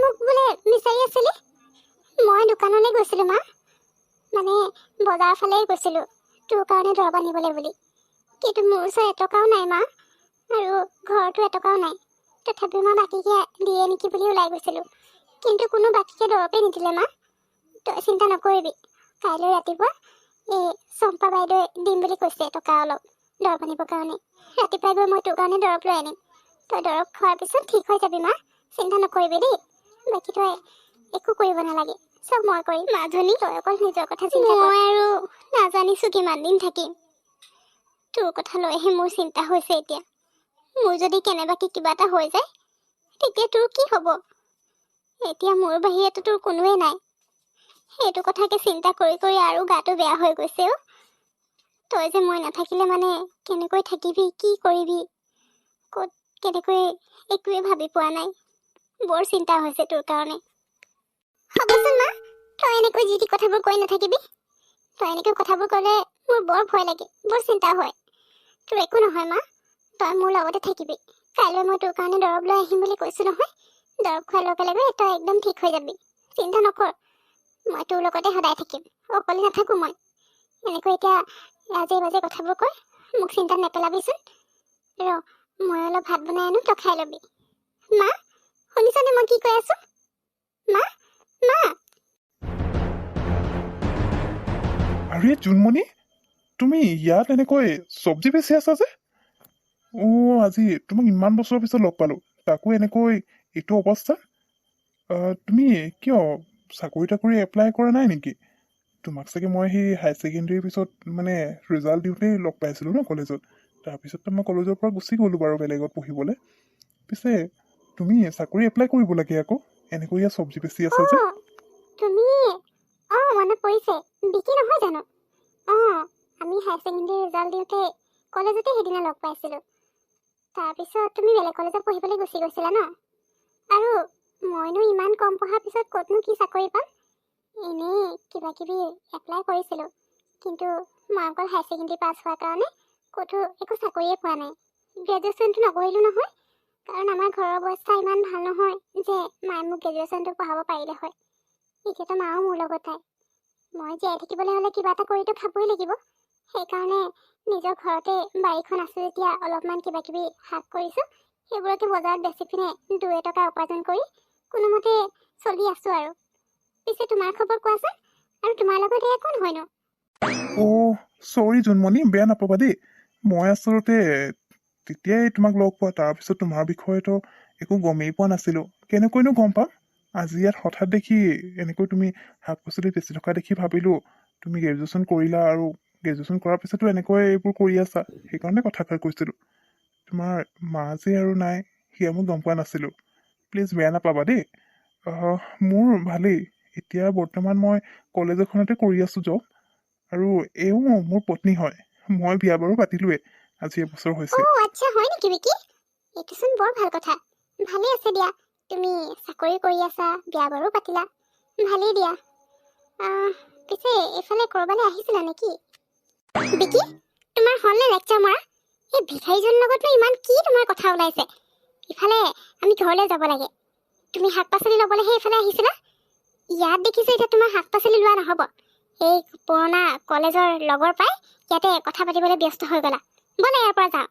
মোক বোলে বিচাৰি আছিলি? মই দোকানলৈ গৈছিলোঁ মা, মানে বজাৰ ফালে গৈছিলোঁ তোৰ কাৰণে দৰৱ আনিবলৈ বুলি। কিন্তু মোৰ ওচৰত এটকাও নাই মা, আৰু ঘৰতো এটকাও নাই। তথাপিও মই বাকীকে দিয়ে নেকি বুলি ওলাই গৈছিলোঁ, কিন্তু কোনো বাকীকে দৰৱে নিদিলে মা। তই চিন্তা নকৰিবি, কাইলৈ ৰাতিপুৱা এই চম্পা বাইদেৱে দিম বুলি কৈছে টকা অলপ দৰৱ আনিবৰ কাৰণে। ৰাতিপুৱাই গৈ মই তোৰ কাৰণে দৰৱ লৈ আনিম। তই দৰৱ খোৱাৰ পিছত ঠিক হৈ যাবি মা, চিন্তা নকৰিবি দেই। বাকী তই একো কৰিব নালাগে, চব মই কৰিম। মাজনী তই অকল নিজৰ কথা চিন্তা কৰ। মই আৰু নাজানিছোঁ কিমান দিন থাকিম। তোৰ কথা লৈহে মোৰ চিন্তা হৈছে এতিয়া। মোৰ যদি কেনেবাকৈ কিবা এটা হৈ যায় তেতিয়া তোৰ কি হ'ব? এতিয়া মোৰ বাহিৰেতো তোৰ কোনোৱে নাই। সেইটো কথাকে চিন্তা কৰি কৰি আৰু গাটো বেয়া হৈ গৈছে অ'। তই যে মই নাথাকিলে মানে কেনেকৈ থাকিবি, কি কৰিবি, ক'ত কেনেকৈ, একোৱে ভাবি পোৱা নাই। বৰ চিন্তা হৈছে তোৰ কাৰণে। হ'বচোন মা, তই এনেকৈ যি টি কথাবোৰ কৈ নাথাকিবি। তই এনেকৈ কথাবোৰ ক'লে মোৰ বৰ ভয় লাগে, বৰ চিন্তা হয়। তোৰ একো নহয় মা, তই মোৰ লগতে থাকিবি। কাইলৈ মই তোৰ কাৰণে দৰৱ লৈ আহিম বুলি কৈছোঁ নহয়। দৰৱ খোৱাৰ লগে লগে তই একদম ঠিক হৈ যাবি, চিন্তা নকৰ। মই তোৰ লগতে সদায় থাকিম, অকলে নাথাকোঁ মই। এনেকৈ এতিয়া লাজে বাজে কথাবোৰ কৈ মোক চিন্তাত নেপেলাবিচোন। মই অলপ ভাত বনাই আনো, তই খাই ল'বি। মা, শুনিছনে মই কি কৈ আছোঁ? মা, মা। আৰে জোনমণি, তুমি ইয়াত এনেকৈ চব্জি বেচি আছা যে? আজি তোমাক ইমান বছৰৰ পিছত লগ পালোঁ, তাকো এনেকৈ এইটো অৱস্থা। তুমি কিয় চাকৰি তাকৰি এপ্লাই কৰা নাই নেকি? তোমাক চাগে মই সেই হায়াৰ ছেকেণ্ডেৰীৰ পিছত মানে ৰিজাল্ট দিওঁতেই লগ পাইছিলোঁ ন কলেজত। তাৰপিছততো মই কলেজৰ পৰা গুচি গ'লোঁ বাৰু বেলেগত পঢ়িবলৈ। পিছে তুমি চাকৰি এপ্লাই কৰিব লাগে আকৌ, এনেকৈ ইয়াত চব্জি বেচি আছা যে? তুমি মনত পৰিছে, বিকি নহয় জানো? আমি হায়াৰ ছেকেণ্ডেৰী ৰিজাল্ট দিওঁতে কলেজতে সেইদিনা লগ পাইছিলোঁ। তাৰপিছত তুমি বেলেগ কলেজত পঢ়িবলৈ গুচি গৈছিলা ন? আৰু মইনো ইমান কম পঢ়াৰ পিছত ক'তনো কি চাকৰি পাম? এনেই কিবা কিবি এপ্লাই কৰিছিলোঁ, কিন্তু মই অকল হায়াৰ ছেকেণ্ডেৰী পাছ হোৱাৰ কাৰণে ক'তো একো চাকৰিয়ে পোৱা নাই। গ্ৰেজুৱেশ্যনটো নকৰিলোঁ নহয়, কাৰণ আমাৰ ঘৰৰ অৱস্থা ইমান ভাল নহয় যে মায়ে মোক গ্ৰেজুৱেশ্যনটো পঢ়াব পাৰিলে হয়। এতিয়াতো মাও মোৰ লগত নাই। মই জীয়াই থাকিবলৈ হ'লে কিবা এটা কৰিতো খাবই লাগিব। সেইকাৰণে নিজৰ ঘৰতে বাৰীখন আছে যেতিয়া অলপমান কিবা কিবি শাক কৰিছোঁ, সেইবোৰকে বজাৰত বেচি পিনে 2 টকা উপাৰ্জন কৰি কোনোমতে চলি আছোঁ আৰু। পিছে তোমাৰ খবৰ কোৱাচোন, আৰু তোমাৰ লগত এয়া কোন হয়নো? চৰি জোনমণি, বেয়া নাপাবা দেই। মই আচলতে তেতিয়াই তোমাক লগ পোৱা, তাৰপিছত তোমাৰ বিষয়েতো একো গমেই পোৱা নাছিলোঁ। কেনেকৈনো গম পাম? আজি ইয়াত হঠাৎ দেখি এনেকৈ তুমি শাক পাচলি বেচি থকা দেখি ভাবিলোঁ তুমি গ্ৰেজুৱেশ্যন কৰিলা, আৰু গ্ৰেজুৱেশ্যন কৰাৰ পিছতো এনেকৈ এইবোৰ কৰি আছা। সেইকাৰণে কথাষাৰ কৈছিলোঁ। তোমাৰ মা যে আৰু নাই, সেয়া মই গম পোৱা নাছিলোঁ। প্লিজ বেয়া নাপাবা দেই। মোৰ ভালেই। এতিয়া বৰ্তমান মই কলেজ এখনতে কৰি আছোঁ জব, আৰু এও মোৰ পত্নী হয়। মই বিয়া বাৰু পাতিলোৱে, আজি এবছৰ হৈছে। আচ্ছা, হয় নেকি বিকি? এইটোচোন বৰ ভাল কথা। ভালেই আছে দিয়া, তুমি চাকৰি কৰি আছা, বিয়া বাৰু পাতিলা, ভালেই দিয়া। পিছে এইফালে ক'ৰবালৈ আহিছিলা নেকি? বিকি, তোমাৰ হ'লনে লেকচাৰ মৰা? এই ভিখাৰীজনৰ লগতনো ইমান কি তোমাৰ কথা ওলাইছে? ইফালে আমি ঘৰলৈ যাব লাগে, তুমি শাক পাচলি ল'বলৈহে এইফালে আহিছিলা? ইয়াত দেখিছোঁ এতিয়া তোমাৰ শাক পাচলি লোৱা নহ'ব। এই পুৰণা কলেজৰ লগৰ পাই ইয়াতে কথা পাতিবলৈ ব্যস্ত হৈ গ'লা। ব'লা ইয়াৰ পৰা যাওঁ।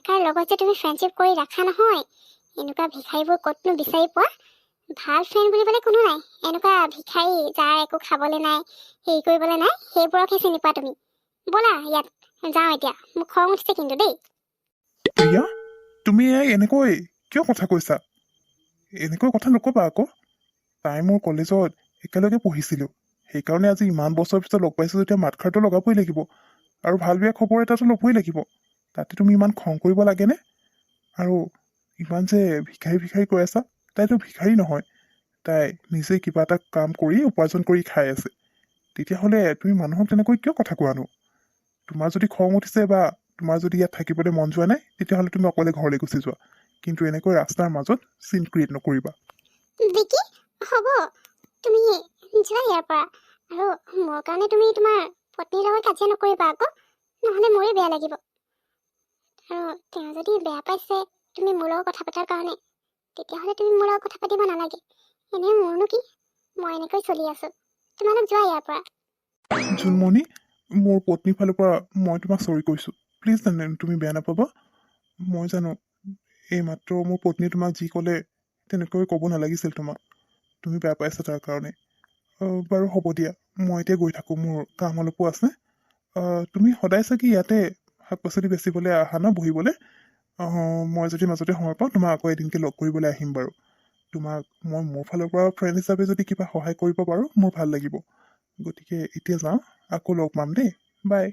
কাৰ লগত যে তুমি ফ্ৰেণ্ডশ্বিপ কৰি ৰাখা নহয়, এনেকুৱা ভিখাৰীবোৰ ক'তনো বিচাৰি পোৱা? ভাল ফ্ৰেণ্ড বুলিবলৈ কোনো নাই। এনেকুৱা ভিখাৰী যাৰ একো খাবলৈ নাই, হেৰি কৰিবলৈ নাই, সেইবোৰকহে চিনি পোৱা তুমি। ব'লা ইয়াত যাওঁ এতিয়া, মোক খং উঠিছে কিন্তু দেই। প্ৰিয়া, তুমি এনেকৈ কিয় কথা কৈছা? এনেকৈ কথা নক'বা আকৌ। তাই মোৰ কলেজত একেলগে পঢ়িছিলোঁ, সেইকাৰণে আজি ইমান বছৰৰ পিছত লগ পাইছোঁ যেতিয়া মাতষাৰটো লগাবই লাগিব, আৰু ভাল বেয়া খবৰ এটাতো ল'বই লাগিব। তাতে তুমি ইমান খং কৰিব লাগেনে? আৰু ইমান যে ভিখাৰী ভিখাৰী কৈ আছা, তাইতো ভিখাৰী নহয়। তাই নিজে কিবা এটা কাম কৰি উপাৰ্জন কৰি খাই আছে। তেতিয়াহ'লে তুমি মানুহক তেনেকৈ কিয় কথা কোৱানো? তোমাৰ যদি খং উঠিছে বা তোমাৰ যদি ইয়াত থাকিবলৈ মন যোৱা নাই, তেতিয়াহ'লে তুমি অকলে ঘৰলৈ গুচি যোৱা। কিন্তু এনেকৈ ৰাস্তাৰ মাজত চিন ক্ৰিয়েট নকৰিবা। বিকি, হ'ব, তুমি যোৱা ইয়াৰ পৰা। আৰু মোৰ কাৰণে তুমি তোমাৰ পত্নীৰ লগত কাজিয়া নকৰিবা আকৌ, নহ'লে মোৰে বেয়া লাগিব। আৰু তেওঁ যদি বেয়া পাইছে তুমি মোৰ লগত কথা পতাৰ কাৰণে, তেতিয়াহ'লে তুমি মোৰ লগত কথা পাতিব নালাগে। এনেই মোৰনো কি, মই এনেকৈ চলি আছোঁ। তোমালোক যোৱা ইয়াৰ পৰা। জোনমণি, মোৰ পত্নীৰ ফালৰ পৰা মই তোমাক চৰি কৈছোঁ। প্লিজ তুমি বেয়া নাপাবা। মই জানো এইমাত্ৰ মোৰ পত্নীয়ে তোমাক যি ক'লে তেনেকৈ ক'ব নালাগিছিল তোমাক। তুমি বেয়া পাইছা তাৰ কাৰণে। বাৰু হ'ব দিয়া, মই এতিয়া গৈ থাকোঁ, মোৰ কাম অলপো আছে। তুমি সদায় চাগে ইয়াতে শাক পাচলি বেচিবলৈ আহা ন, বহিবলৈ? মই যদি মাজতে সময় পাওঁ তোমাক আকৌ এদিনকৈ লগ কৰিবলৈ আহিম বাৰু। তোমাক মই মোৰ ফালৰ পৰা ফ্ৰেণ্ড হিচাপে যদি কিবা সহায় কৰিব পাৰোঁ মোৰ ভাল লাগিব। গতিকে এতিয়া যাওঁ, আকৌ লগ পাম দেই। বাই।